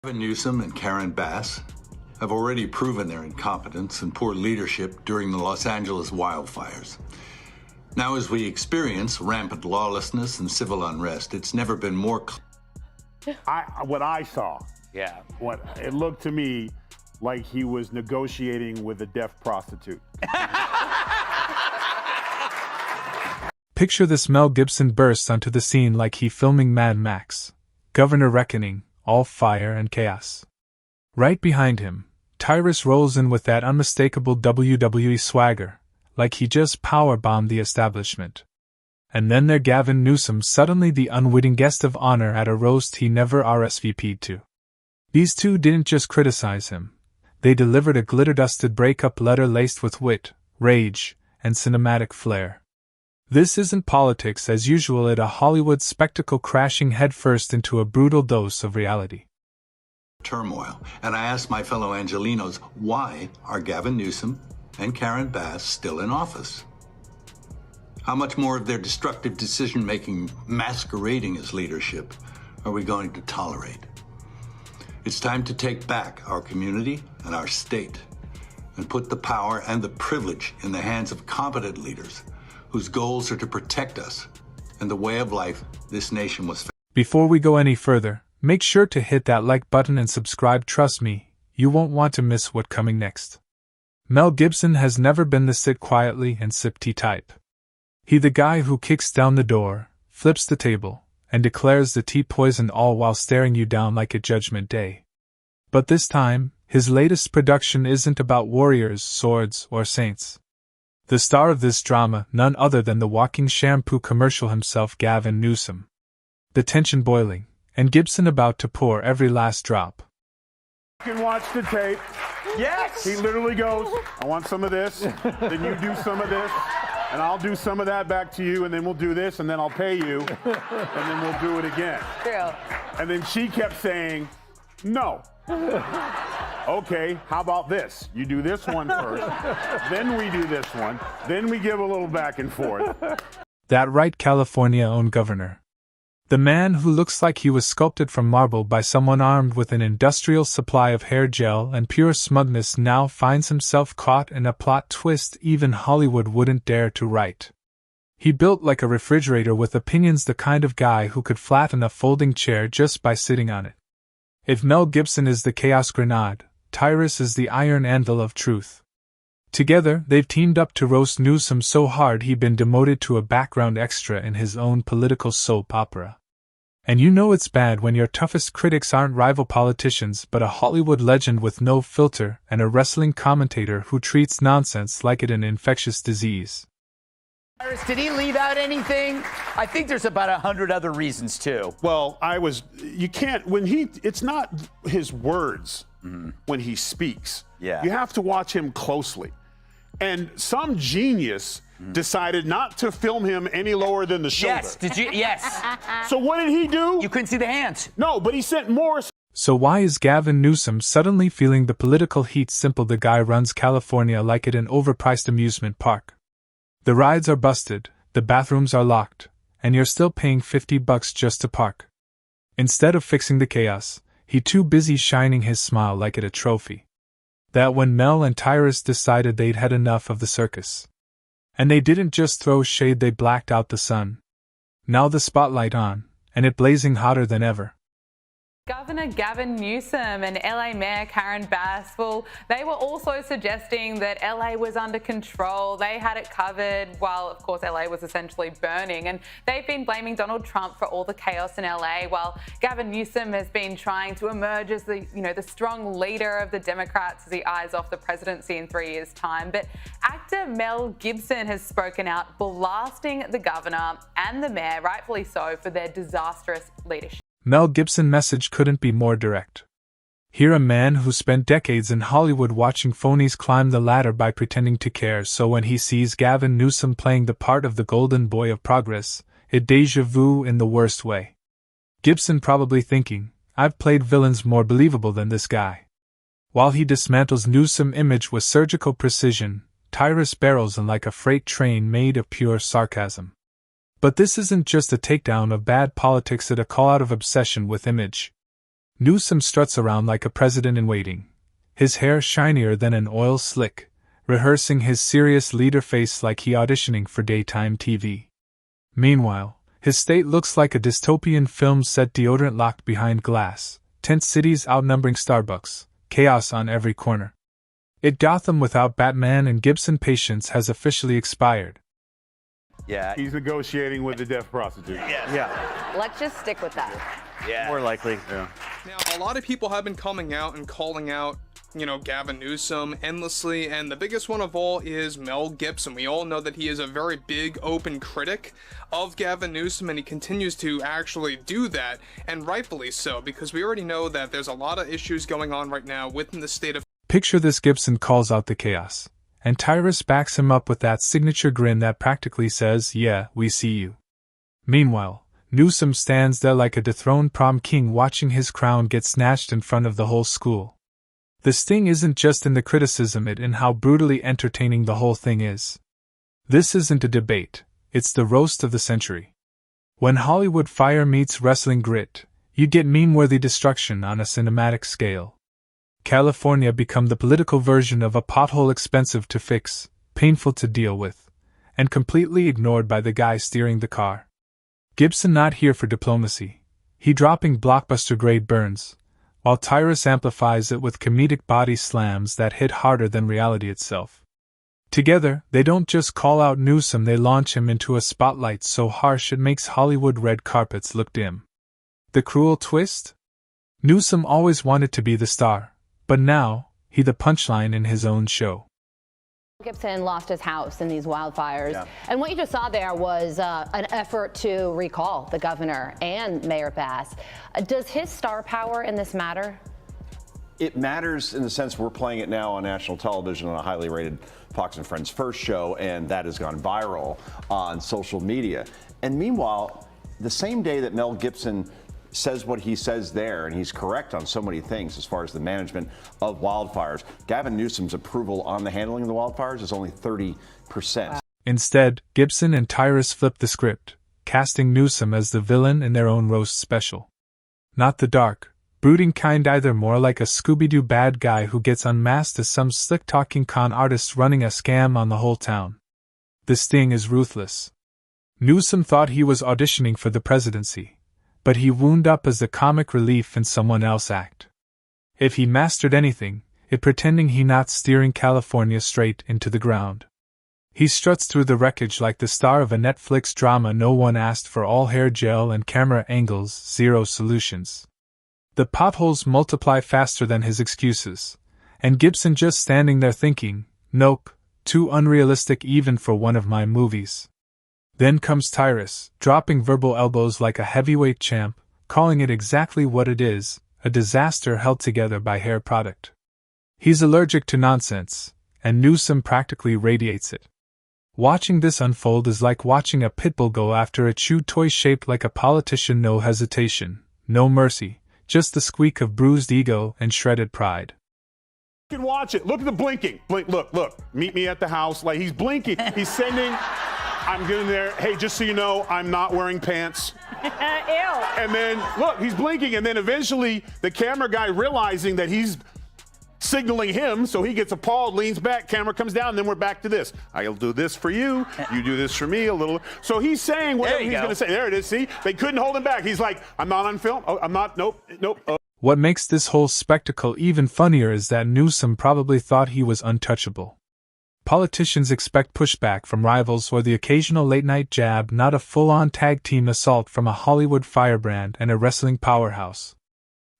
Gavin Newsom and Karen Bass have already proven their incompetence and poor leadership during the Los Angeles wildfires. Now, as we experience rampant lawlessness and civil unrest, it's never been more what I saw, what it looked to me like he was negotiating with a deaf prostitute. Picture this: Mel Gibson bursts onto the scene like he filming Mad Max. Governor Reckoning, all fire and chaos. Right behind him, Tyrus rolls in with that unmistakable WWE swagger, like he just powerbombed the establishment. And then there's Gavin Newsom, suddenly the unwitting guest of honor at a roast he never RSVP'd to. These two didn't just criticize him, they delivered a glitter-dusted breakup letter laced with wit, rage, and cinematic flair. This isn't politics as usual at a Hollywood spectacle crashing headfirst into a brutal dose of reality. Turmoil, and I asked my fellow Angelenos, why are Gavin Newsom and Karen Bass still in office? How much more of their destructive decision-making masquerading as leadership are we going to tolerate? It's time to take back our community and our state and put the power and the privilege in the hands of competent leaders whose goals are to protect us and the way of life this nation was. Before we go any further, make sure to hit that like button and subscribe. Trust me, you won't want to miss what's coming next. Mel Gibson has never been the sit quietly and sip tea type. He the guy who kicks down the door, flips the table, and declares the tea poisoned, all while staring you down like a judgment day. But this time, his latest production isn't about warriors, swords, or saints. The star of this drama, none other than the walking shampoo commercial himself, Gavin Newsom. The tension boiling, and Gibson about to pour every last drop. You can watch the tape. Yes! He literally goes, I want some of this, then you do some of this, and I'll do some of that back to you, and then we'll do this, and then I'll pay you, and then we'll do it again. True. And then she kept saying, no. Okay, how about this? You do this one first, then we do this one, then we give a little back and forth. That right, California-owned governor. The man who looks like he was sculpted from marble by someone armed with an industrial supply of hair gel and pure smugness now finds himself caught in a plot twist even Hollywood wouldn't dare to write. He built like a refrigerator with opinions, the kind of guy who could flatten a folding chair just by sitting on it. If Mel Gibson is the chaos grenade, Tyrus is the iron anvil of truth. Together, they've teamed up to roast Newsom so hard he's been demoted to a background extra in his own political soap opera. And you know it's bad when your toughest critics aren't rival politicians but a Hollywood legend with no filter and a wrestling commentator who treats nonsense like it's an infectious disease. Did he leave out anything? I think there's about 100 other reasons too. Well, you can't, it's not his words when he speaks. Yeah. You have to watch him closely. And some genius decided not to film him any lower than the shoulder. Yes, did you? Yes. So what did he do? You couldn't see the hands. No, but he sent more. So why is Gavin Newsom suddenly feeling the political heat? Simple: the guy runs California like it's an overpriced amusement park. The rides are busted, the bathrooms are locked, and you're still paying $50 just to park. Instead of fixing the chaos, he's too busy shining his smile like it's a trophy. That when Mel and Tyrus decided they'd had enough of the circus. And they didn't just throw shade, they blacked out the sun. Now the spotlight on, and it blazing hotter than ever. Governor Gavin Newsom and LA Mayor Karen Bass, well, they were also suggesting that LA was under control. They had it covered while, of course, LA was essentially burning. And they've been blaming Donald Trump for all the chaos in LA, while Gavin Newsom has been trying to emerge as the strong leader of the Democrats as he eyes off the presidency in 3 years' time. But actor Mel Gibson has spoken out, blasting the governor and the mayor, rightfully so, for their disastrous leadership. Mel Gibson's message couldn't be more direct. Here, a man who spent decades in Hollywood watching phonies climb the ladder by pretending to care, so when he sees Gavin Newsom playing the part of the golden boy of progress, it déjà vu in the worst way. Gibson probably thinking, I've played villains more believable than this guy. While he dismantles Newsom's image with surgical precision, Tyrus barrels in like a freight train made of pure sarcasm. But this isn't just a takedown of bad politics, it's a call out of obsession with image. Newsom struts around like a president in waiting, his hair shinier than an oil slick, rehearsing his serious leader face like he auditioning for daytime TV. Meanwhile, his state looks like a dystopian film set, deodorant locked behind glass, tent cities outnumbering Starbucks, chaos on every corner. Gotham without Batman and Gibson patience has officially expired. Yeah. He's negotiating with the deaf prostitute. Yeah. Let's just stick with that. Yeah. More likely. Yeah. Now, a lot of people have been coming out and calling out, Gavin Newsom endlessly, and the biggest one of all is Mel Gibson. We all know that he is a very big, open critic of Gavin Newsom, and he continues to actually do that, and rightfully so, because we already know that there's a lot of issues going on right now within the state of... Picture this: Gibson calls out the chaos, and Tyrus backs him up with that signature grin that practically says, "Yeah, we see you." Meanwhile, Newsom stands there like a dethroned prom king watching his crown get snatched in front of the whole school. The sting isn't just in the criticism, it's in how brutally entertaining the whole thing is. This isn't a debate, it's the roast of the century. When Hollywood fire meets wrestling grit, you get meme-worthy destruction on a cinematic scale. California become the political version of a pothole, expensive to fix, painful to deal with, and completely ignored by the guy steering the car. Gibson not here for diplomacy, he dropping blockbuster-grade burns, while Tyrus amplifies it with comedic body slams that hit harder than reality itself. Together, they don't just call out Newsom, they launch him into a spotlight so harsh it makes Hollywood red carpets look dim. The cruel twist? Newsom always wanted to be the star, but now, he the punchline in his own show. Gibson lost his house in these wildfires, and what you just saw there was an effort to recall the governor and Mayor Bass. Does his star power in this matter? It matters in the sense we're playing it now on national television on a highly rated Fox and Friends first show, and that has gone viral on social media. And meanwhile, the same day that Mel Gibson says what he says there, and he's correct on so many things as far as the management of wildfires, Gavin Newsom's approval on the handling of the wildfires is only 30%. Instead, Gibson and Tyrus flip the script, casting Newsom as the villain in their own roast special. Not the dark, brooding kind either, more like a Scooby-Doo bad guy who gets unmasked as some slick-talking con artist running a scam on the whole town. The sting is ruthless. Newsom thought he was auditioning for the presidency, but he wound up as the comic relief in someone else's act. If he mastered anything, it pretending he not steering California straight into the ground. He struts through the wreckage like the star of a Netflix drama no one asked for, all hair gel and camera angles, zero solutions. The potholes multiply faster than his excuses, and Gibson just standing there thinking, nope, too unrealistic even for one of my movies. Then comes Tyrus, dropping verbal elbows like a heavyweight champ, calling it exactly what it is, a disaster held together by hair product. He's allergic to nonsense, and Newsom practically radiates it. Watching this unfold is like watching a pit bull go after a chew toy shaped like a politician. No hesitation, no mercy, just the squeak of bruised ego and shredded pride. You can watch it. Look at the blinking. Blink, look. Meet me at the house. Like, he's blinking. He's sending... I'm getting there. Hey, just so you know, I'm not wearing pants. Ew. And then, look, he's blinking, and then eventually the camera guy, realizing that he's signaling him, so he gets appalled, leans back, camera comes down, and then we're back to this. I'll do this for you. You do this for me a little. So he's saying whatever he's going to say. There it is. See? They couldn't hold him back. He's like, I'm not on film. Oh, I'm not. Nope. What makes this whole spectacle even funnier is that Newsom probably thought he was untouchable. Politicians expect pushback from rivals or the occasional late-night jab, not a full-on tag-team assault from a Hollywood firebrand and a wrestling powerhouse.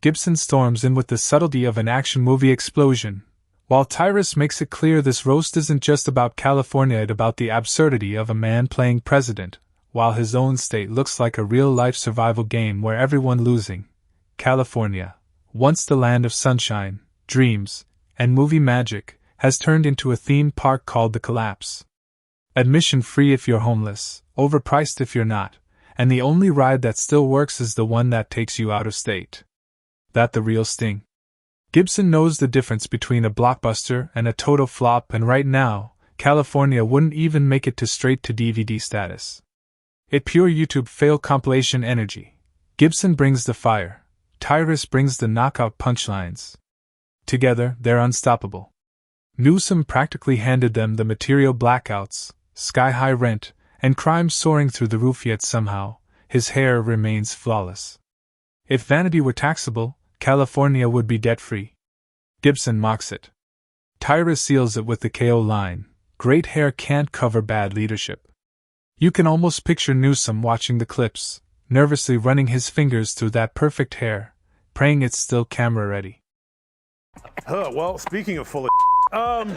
Gibson storms in with the subtlety of an action movie explosion, while Tyrus makes it clear this roast isn't just about California, it's about the absurdity of a man playing president, while his own state looks like a real-life survival game where everyone losing. California, once the land of sunshine, dreams, and movie magic, has turned into a theme park called The Collapse. Admission free if you're homeless, overpriced if you're not, and the only ride that still works is the one that takes you out of state. That the real sting. Gibson knows the difference between a blockbuster and a total flop, and right now, California wouldn't even make it to straight-to-DVD status. It pure YouTube fail compilation energy. Gibson brings the fire. Tyrus brings the knockout punchlines. Together, they're unstoppable. Newsom practically handed them the material blackouts, sky-high rent, and crime soaring through the roof, yet somehow, his hair remains flawless. If vanity were taxable, California would be debt-free. Gibson mocks it. Tyrus seals it with the KO line, "Great hair can't cover bad leadership." You can almost picture Newsom watching the clips, nervously running his fingers through that perfect hair, praying it's still camera ready. Well, speaking of full of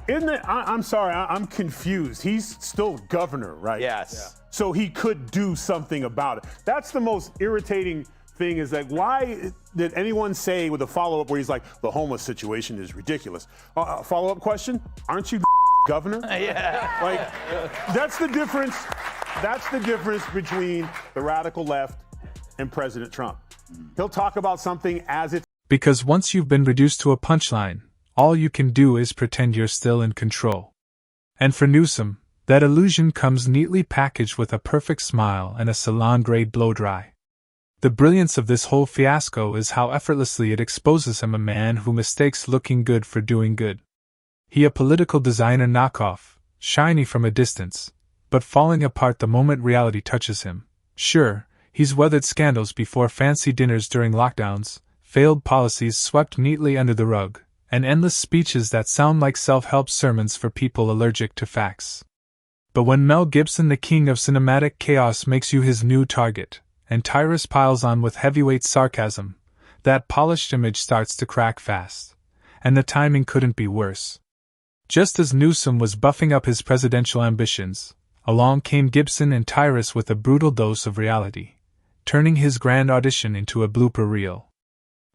isn't it? I'm sorry, I'm confused. He's still governor, right? Yes. Yeah. So he could do something about it. That's the most irritating thing, is like, why did anyone say with a follow-up where he's like, the homeless situation is ridiculous? Follow-up question, aren't you governor? Yeah. Like, that's the difference. That's the difference between the radical left and President Trump. He'll talk about something as it's. Because once you've been reduced to a punchline, all you can do is pretend you're still in control. And for Newsom, that illusion comes neatly packaged with a perfect smile and a salon-grade blow-dry. The brilliance of this whole fiasco is how effortlessly it exposes him, a man who mistakes looking good for doing good. He a political designer knockoff, shiny from a distance, but falling apart the moment reality touches him. Sure, he's weathered scandals before, fancy dinners during lockdowns, failed policies swept neatly under the rug, and endless speeches that sound like self-help sermons for people allergic to facts. But when Mel Gibson, the king of cinematic chaos, makes you his new target, and Tyrus piles on with heavyweight sarcasm, that polished image starts to crack fast. And the timing couldn't be worse. Just as Newsom was buffing up his presidential ambitions, along came Gibson and Tyrus with a brutal dose of reality, turning his grand audition into a blooper reel.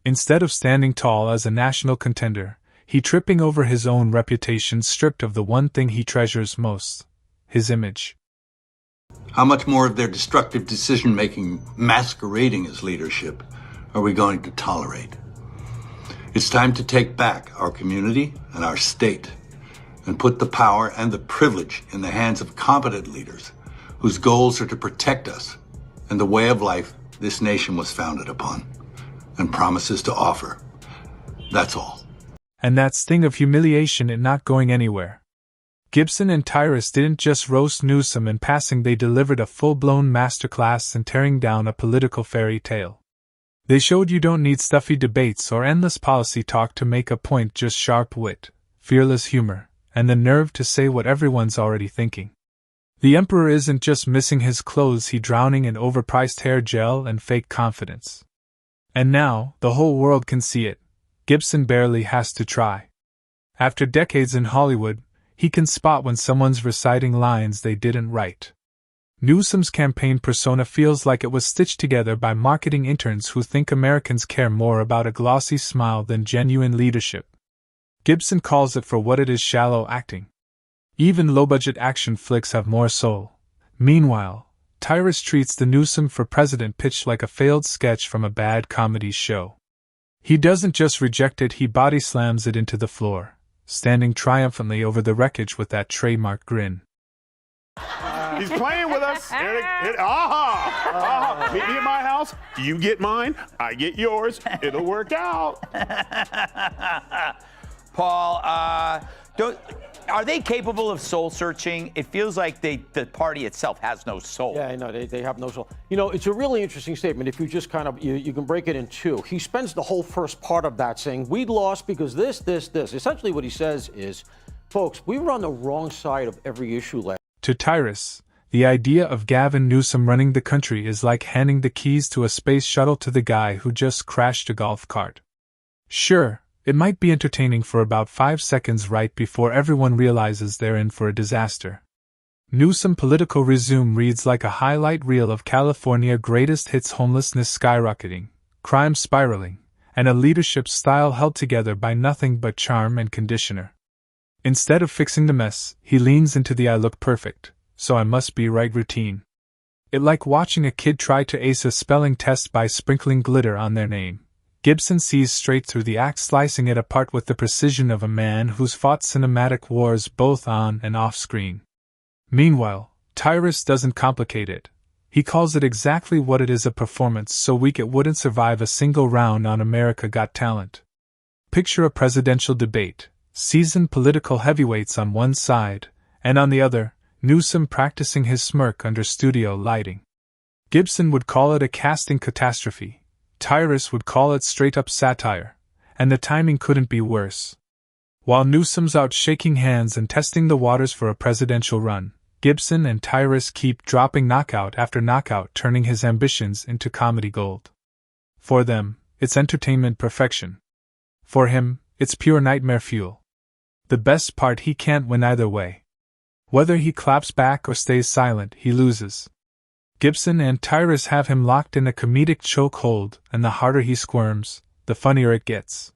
Instead of standing tall as a national contender, he tripping over his own reputation, stripped of the one thing he treasures most, his image. How much more of their destructive decision-making masquerading as leadership are we going to tolerate? It's time to take back our community and our state and put the power and the privilege in the hands of competent leaders whose goals are to protect us and the way of life this nation was founded upon and promises to offer. That's all. And that sting of humiliation in not going anywhere. Gibson and Tyrus didn't just roast Newsom in passing, they delivered a full-blown masterclass in tearing down a political fairy tale. They showed you don't need stuffy debates or endless policy talk to make a point, just sharp wit, fearless humor, and the nerve to say what everyone's already thinking. The emperor isn't just missing his clothes, he's drowning in overpriced hair gel and fake confidence. And now, the whole world can see it. Gibson barely has to try. After decades in Hollywood, he can spot when someone's reciting lines they didn't write. Newsom's campaign persona feels like it was stitched together by marketing interns who think Americans care more about a glossy smile than genuine leadership. Gibson calls it for what it is: shallow acting. Even low-budget action flicks have more soul. Meanwhile, Tyrus treats the Newsom for president pitch like a failed sketch from a bad comedy show. He doesn't just reject it, he body slams it into the floor, standing triumphantly over the wreckage with that trademark grin. He's playing with us. Meet me at my house. You get mine. I get yours. It'll work out. Paul, are they capable of soul searching? It feels like the party itself has no soul. Yeah, I know, they have no soul. You know, it's a really interesting statement. If you just kind of, you can break it in two. He spends the whole first part of that saying, we lost because this. Essentially what he says is, folks, we were on the wrong side of every issue last. To Tyrus, the idea of Gavin Newsom running the country is like handing the keys to a space shuttle to the guy who just crashed a golf cart. Sure, it might be entertaining for about 5 seconds right before everyone realizes they're in for a disaster. Newsom political resume reads like a highlight reel of California greatest hits: homelessness skyrocketing, crime spiraling, and a leadership style held together by nothing but charm and conditioner. Instead of fixing the mess, he leans into the "I look perfect, so I must be right" routine. It like watching a kid try to ace a spelling test by sprinkling glitter on their name. Gibson sees straight through the act, slicing it apart with the precision of a man who's fought cinematic wars both on and off screen. Meanwhile, Tyrus doesn't complicate it. He calls it exactly what it is, a performance so weak it wouldn't survive a single round on America Got Talent. Picture a presidential debate, seasoned political heavyweights on one side, and on the other, Newsom practicing his smirk under studio lighting. Gibson would call it a casting catastrophe, Tyrus would call it straight-up satire, and the timing couldn't be worse. While Newsom's out shaking hands and testing the waters for a presidential run, Gibson and Tyrus keep dropping knockout after knockout, turning his ambitions into comedy gold. For them, it's entertainment perfection. For him, it's pure nightmare fuel. The best part, he can't win either way. Whether he claps back or stays silent, he loses. Gibson and Tyrus have him locked in a comedic chokehold, and the harder he squirms, the funnier it gets.